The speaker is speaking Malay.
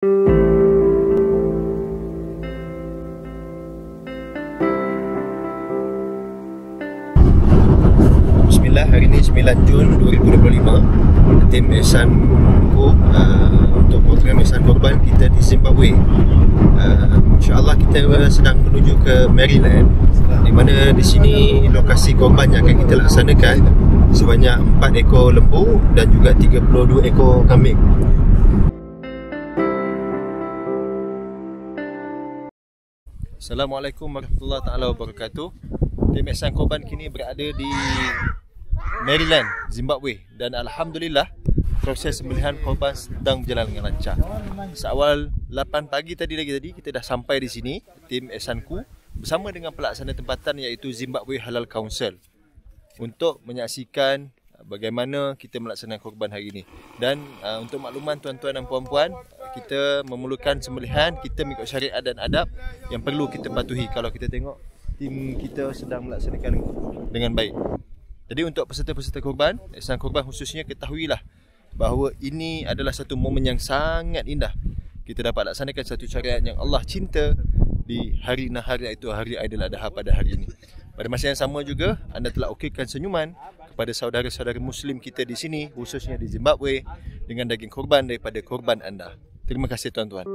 Bismillah, hari ini 9 Jun 2025. Tim Ihsanku untuk program Ihsan Korban kita di Zimbabwe. InsyaAllah kita sedang menuju ke Maryland, di mana di sini lokasi korban yang akan kita laksanakan sebanyak 4 ekor lembu dan juga 32 ekor kambing. Assalamualaikum warahmatullahi taala wabarakatuh. Tim Ihsan Korban kini berada di Maryland, Zimbabwe, dan alhamdulillah proses sembelihan korban sedang berjalan dengan lancar. Seawal 8 pagi tadi kita dah sampai di sini, tim Ihsanku bersama dengan pelaksana tempatan iaitu Zimbabwe Halal Council untuk menyaksikan bagaimana kita melaksanakan korban hari ini. Dan untuk makluman tuan-tuan dan puan-puan, kita memerlukan sembelihan, kita mengikut syariat dan adab yang perlu kita patuhi. Kalau kita tengok tim kita sedang melaksanakan dengan baik. Jadi untuk peserta-peserta korban, Ihsan Korban khususnya, ketahuilah bahawa ini adalah satu momen yang sangat indah. Kita dapat laksanakan satu syariat yang Allah cinta di hari nahar, iaitu hari Aidiladha pada hari ini. Pada masa yang sama juga, anda telah okeykan senyuman kepada saudara-saudara Muslim kita di sini, khususnya di Zimbabwe, dengan daging korban daripada korban anda. Terima kasih tuan-tuan.